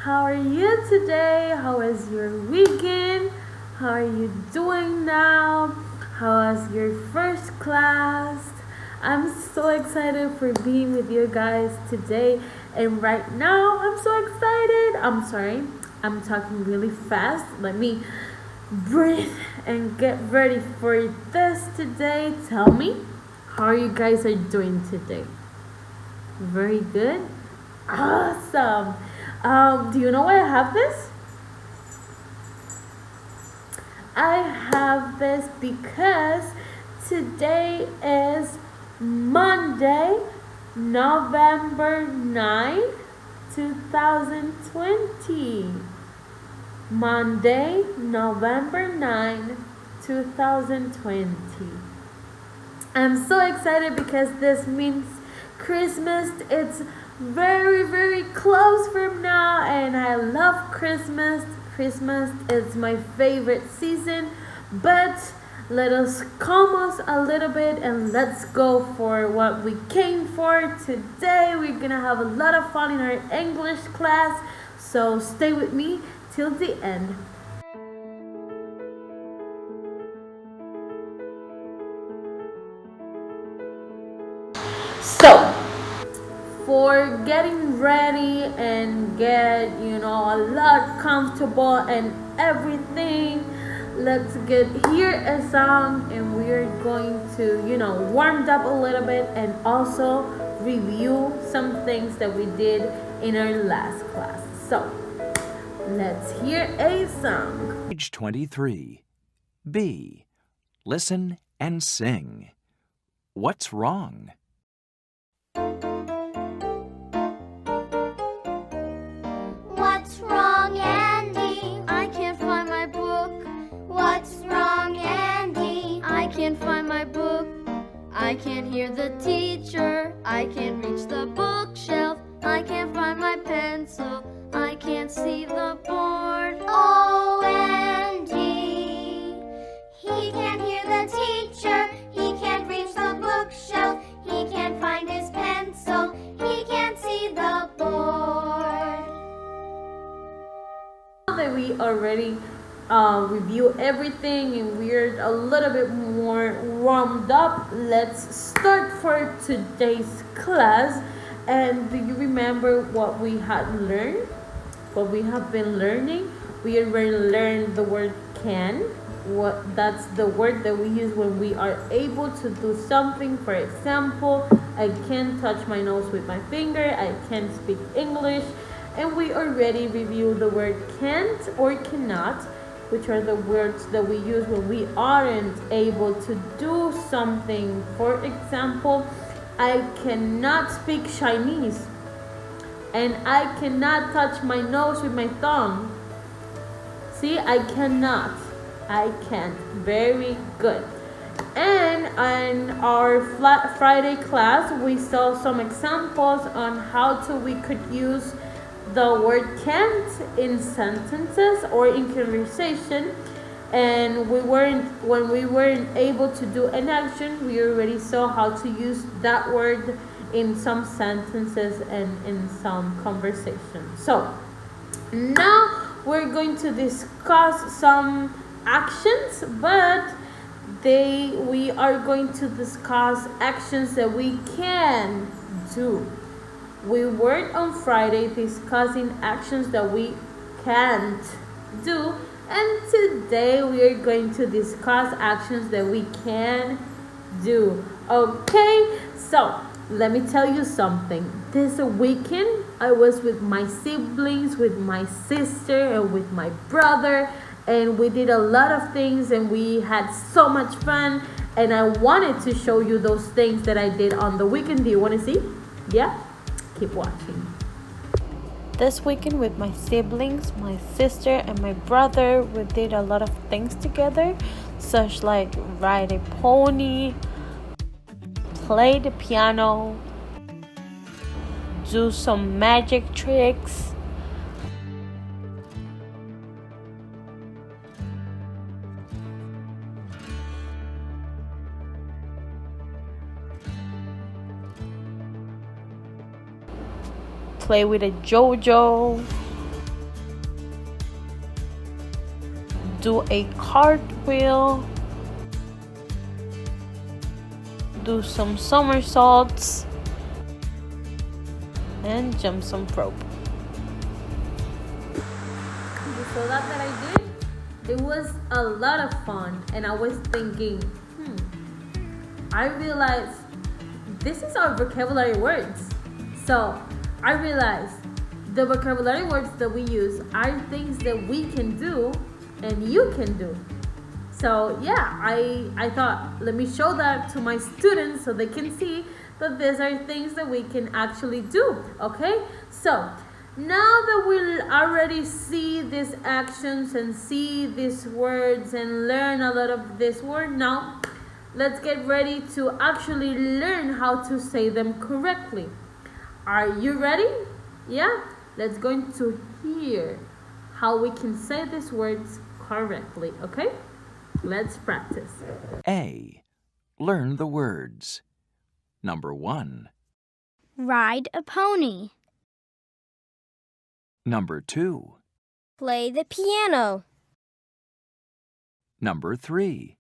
How are you today? How was your weekend? How are you doing now? How was your first class? I'm so excited for being with you guys today. And right now, I'm so excited. I'm sorry, I'm talking really fast. Let me breathe and get ready for this today. Tell me, how are you guys are doing today? Very good. Awesome. Do you know why I have this? I have this because today is Monday, November 9, 2020. Monday, November 9, 2020. I'm so excited because this means Christmas. It's very close from now, and I love Christmas. Christmas is my favorite season, but let us calm us a little bit and let's go for what we came for today. We're gonna have a lot of fun in our English class, so stay with me till the end. So, for getting ready and get a lot comfortable and everything, let's get here a song and we're going to warmed up a little bit and also review some things that we did in our last class. So let's hear a song. Page 23. B. Listen and sing. What's wrong? What's wrong, Andy? I can't find my book. What's wrong, Andy? I can't find my book. I can't hear the teacher. I can't reach the bookshelf. I can't find my pencil. I can't see the board. Oh, Andy. He can't hear the teacher. He can't reach the bookshelf. He can't find his pencil. He can't see the board. Now that we already review everything and we're a little bit more warmed up, let's start for today's class. And do you remember what we had learned? What we have been learning? We already learned the word can. That's the word that we use when we are able to do something. For example, I can touch my nose with my finger. I can speak English. And we already reviewed the word can't or cannot, which are the words that we use when we aren't able to do something. For example, I cannot speak Chinese and I cannot touch my nose with my thumb. See, I cannot. I can't. Very good. And in our Friday class, we saw some examples on how we could use the word can't in sentences or in conversation. And when we weren't able to do an action, we already saw how to use that word in some sentences and in some conversations. So now we're going to discuss some actions, but we are going to discuss actions that we can do. We were on Friday discussing actions that we can't do, and today we are going to discuss actions that we can do. Okay, so let me tell you something. This weekend I was with my siblings, with my sister, and with my brother, and we did a lot of things and we had so much fun, and I wanted to show you those things that I did on the weekend. Do you want to see? Yeah? Keep watching. This weekend with my siblings, my sister and my brother, we did a lot of things together, such like ride a pony, play the piano, do some magic tricks, play with a JoJo, do a cartwheel, do some somersaults, and jump some rope. You saw that I did? It was a lot of fun, and I was thinking, I realized this is our vocabulary words. So I realized the vocabulary words that we use are things that we can do and you can do. So yeah, I thought, let me show that to my students so they can see that these are things that we can actually do. Okay, so now that we already see these actions and see these words and learn a lot of this word, now let's get ready to actually learn how to say them correctly. Are you ready? Yeah? Let's go into hear how we can say these words correctly, okay? Let's practice. A. Learn the words. Number 1. Ride a pony. Number 2. Play the piano. Number 3.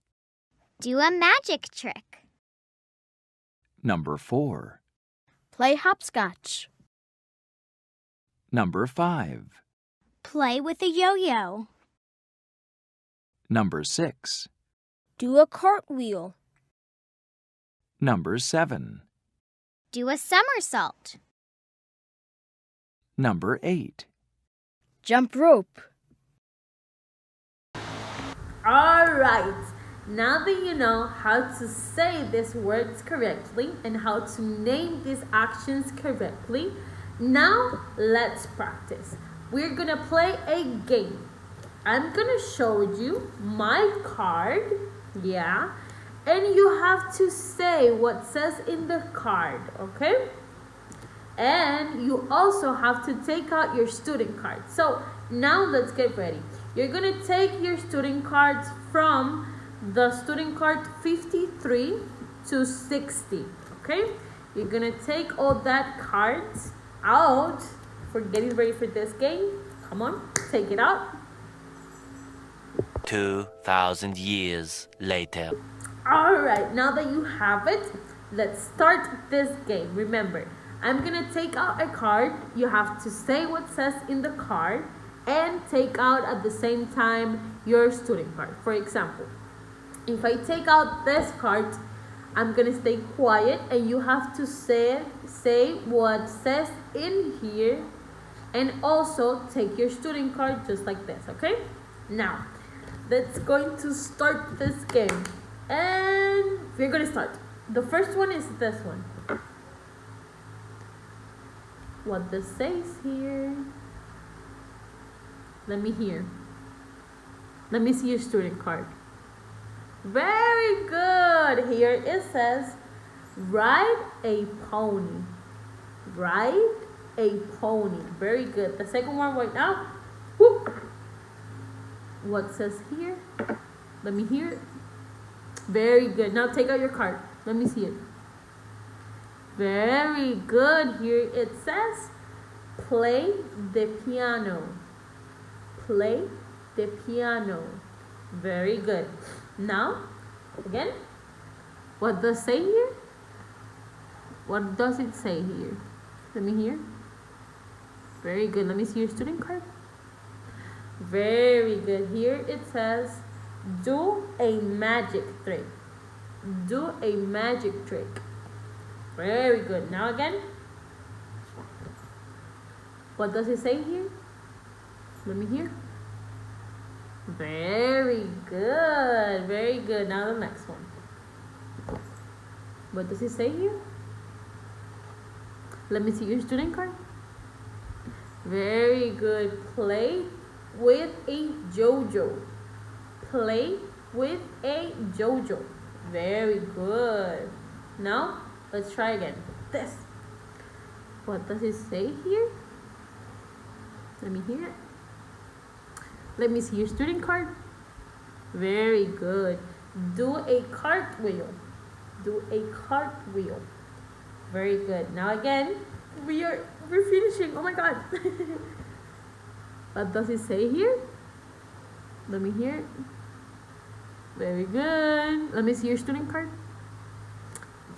Do a magic trick. Number 4. Play hopscotch. Number 5. Play with a yo-yo. Number 6. Do a cartwheel. Number 7. Do a somersault. Number 8. Jump rope. All right. Now that you know how to say these words correctly and how to name these actions correctly, now let's practice. We're gonna play a game. I'm gonna show you my card, yeah, and you have to say what says in the card, okay? And you also have to take out your student card. So now let's get ready. You're gonna take your student cards from the student card 53 to 60, okay? You're gonna take all that cards out for getting ready for this game. Come on, take it out. 2,000 years later. All right, now that you have it, let's start this game. Remember, I'm gonna take out a card. You have to say what says in the card and take out at the same time your student card. For example, if I take out this card, I'm gonna stay quiet and you have to say what says in here and also take your student card just like this, okay? Now, let's going to start this game and we're gonna start. The first one is this one. What this says here. Let me hear. Let me see your student card. Very good. Here it says, ride a pony. Ride a pony. Very good. The second one right now. Whoop. What says here? Let me hear it. Very good. Now take out your card. Let me see it. Very good. Here it says, play the piano. Play the piano. Very good. Now, again, what does it say here? What does it say here? Let me hear. Very good. Let me see your student card. Very good. Here it says, do a magic trick. Do a magic trick. Very good. Now again, what does it say here? Let me hear. Very good. Very good. Now the next one. What does it say here? Let me see your student card. Very good. Play with a JoJo. Play with a JoJo. Very good. Now, let's try again. This. What does it say here? Let me hear it. Let me see your student card. Very good. Do a cartwheel. Do a cartwheel. Very good. Now again, we're finishing. Oh my God. What does it say here? Let me hear it. Very good. Let me see your student card.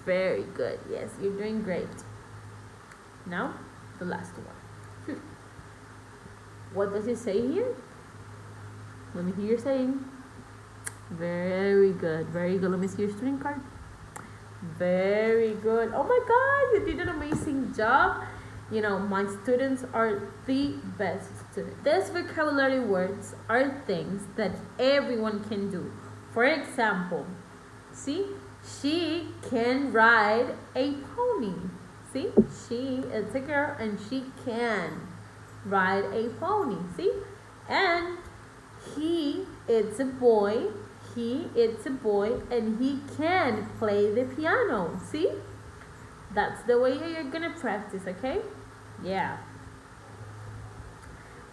Very good. Yes, you're doing great. Now, the last one. What does it say here? Let me hear you saying. Very good. Very good. Let me see your student card. Very good. Oh my God, you did an amazing job. You know, my students are the best students. These vocabulary words are things that everyone can do. For example, see, she can ride a pony. See, she is a girl and she can ride a pony. See, and he is a boy. He is a boy and he can play the piano. See, that's the way you're gonna practice, okay? Yeah.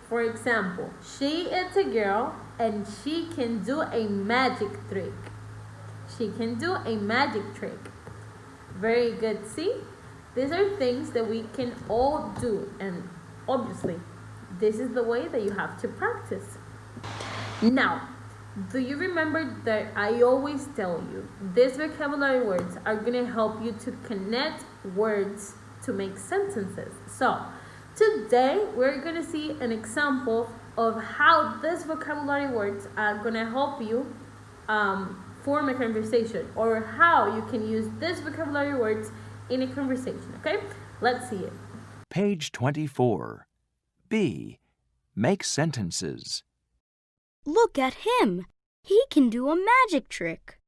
For example, she is a girl and she can do a magic trick. She can do a magic trick. Very good. See, these are things that we can all do, and obviously this is the way that you have to practice. Now, do you remember that I always tell you these vocabulary words are going to help you to connect words to make sentences? So today we're going to see an example of how these vocabulary words are going to help you form a conversation, or how you can use these vocabulary words in a conversation. Okay, let's see it. Page 24. B. Make sentences. Look at him. He can do a magic trick.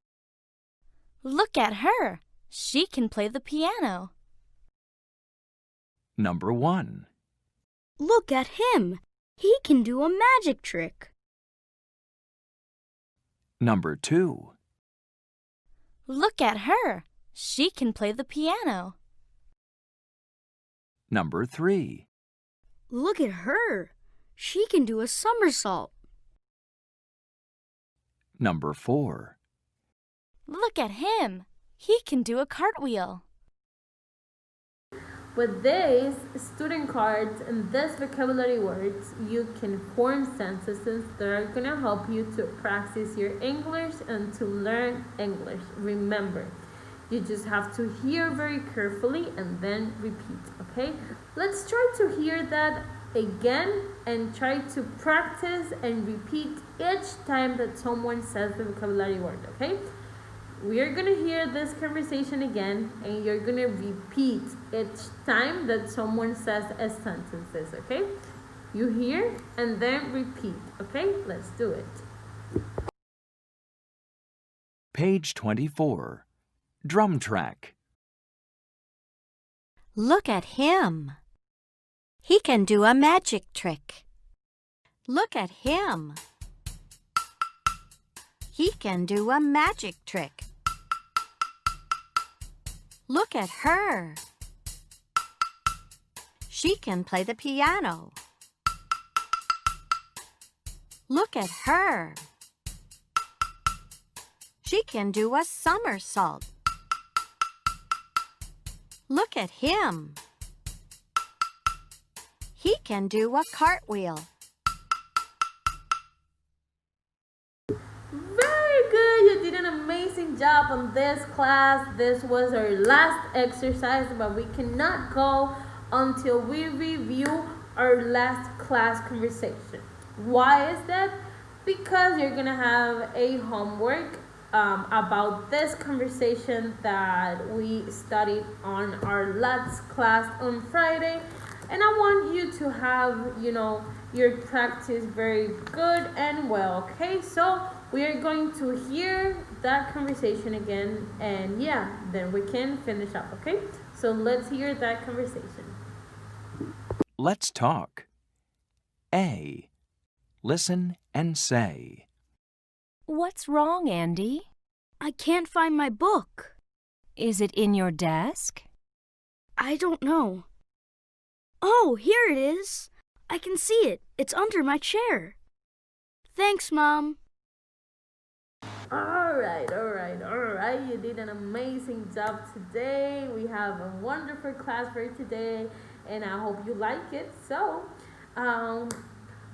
Look at her. She can play the piano. Number 1. Look at him. He can do a magic trick. Number 2. Look at her. She can play the piano. Number 3. Look at her. She can do a somersault. Number 4. Look at him. He can do a cartwheel. With these student cards and these vocabulary words, you can form sentences that are going to help you to practice your English and to learn English. Remember, you just have to hear very carefully and then repeat, okay? Let's try to hear that again and try to practice and repeat each time that someone says the vocabulary word, okay? We are going to hear this conversation again and you're going to repeat each time that someone says a sentences, okay? You hear and then repeat, okay? Let's do it. Page 24. Drum track. Look at him. He can do a magic trick. Look at him. He can do a magic trick. Look at her. She can play the piano. Look at her. She can do a somersault. Look at him. He can do a cartwheel. Very good. You did an amazing job on this class. This was our last exercise, but we cannot go until we review our last class conversation. Why is that? Because you're gonna have a homework about this conversation that we studied on our last class on Friday, and I want you to have, your practice very good and well, okay? So we are going to hear that conversation again, and then we can finish up, okay? So let's hear that conversation. Let's talk. A. Listen and say. What's wrong, Andy? I can't find my book. Is it in your desk? I don't know. Oh, here it is. I can see it. It's under my chair. Thanks, Mom. All right. You did an amazing job today. We have a wonderful class for today, and I hope you like it. So,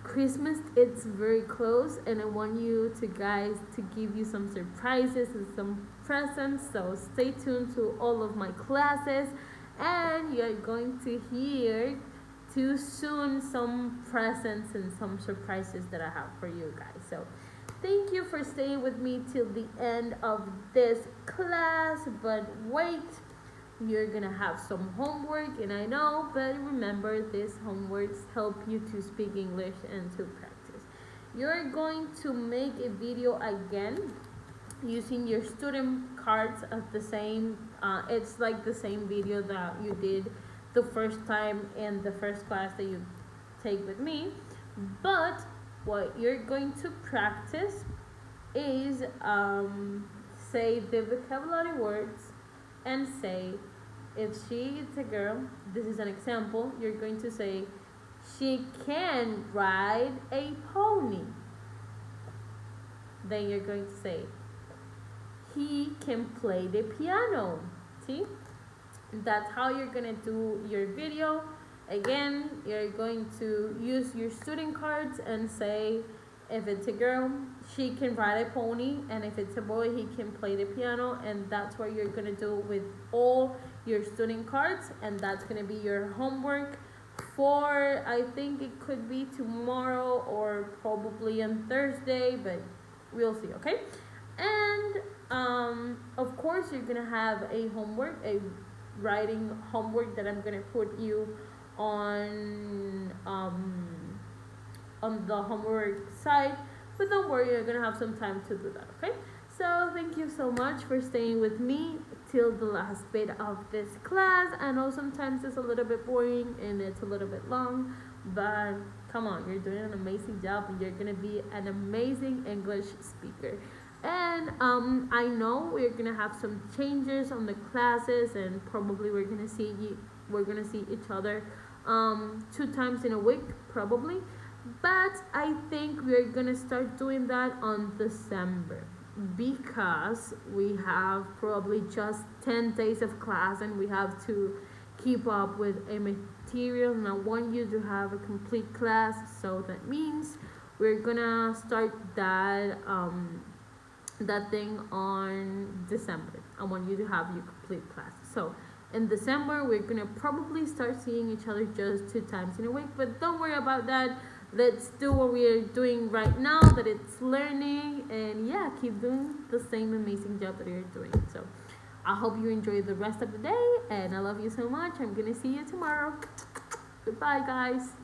Christmas, it's very close, and I want you to guys to give you some surprises and some presents. So stay tuned to all of my classes, and you're going to hear too soon some presents and some surprises that I have for you guys. So thank you for staying with me till the end of this class. But wait, you're gonna have some homework, and I know, but remember, these homeworks help you to speak English and to practice. You're going to make a video again using your student cards at the same it's like the same video that you did the first time in the first class that you take with me. But what you're going to practice is say the vocabulary words and say, if she is a girl, this is an example, you're going to say, she can ride a pony. Then you're going to say, he can play the piano. See? That's how you're gonna do your video. Again, you're going to use your student cards and say, if it's a girl, she can ride a pony, and if it's a boy, he can play the piano. And that's what you're gonna do with all your student cards, and that's gonna be your homework for, I think it could be tomorrow or probably on Thursday, but we'll see. Okay? And of course, you're gonna have a homework, a writing homework that I'm gonna put you on the homework side, but don't worry, you're gonna have some time to do that. Okay? So thank you so much for staying with me till the last bit of this class. I know sometimes it's a little bit boring and it's a little bit long, but come on, you're doing an amazing job, and you're gonna be an amazing English speaker. And I know we're gonna have some changes on the classes, and probably we're gonna see each other 2 times in a week probably. But I think we're gonna start doing that on December, because we have probably just 10 days of class, and we have to keep up with a material, and I want you to have a complete class. So that means we're gonna start that thing on December. I want you to have your complete class. So in December, we're gonna probably start seeing each other just 2 times in a week, but don't worry about that. Let's do what we're doing right now, that it's learning, and yeah, keep doing the same amazing job that you're doing. So I hope you enjoy the rest of the day, and I love you so much. I'm gonna see you tomorrow. Goodbye, guys.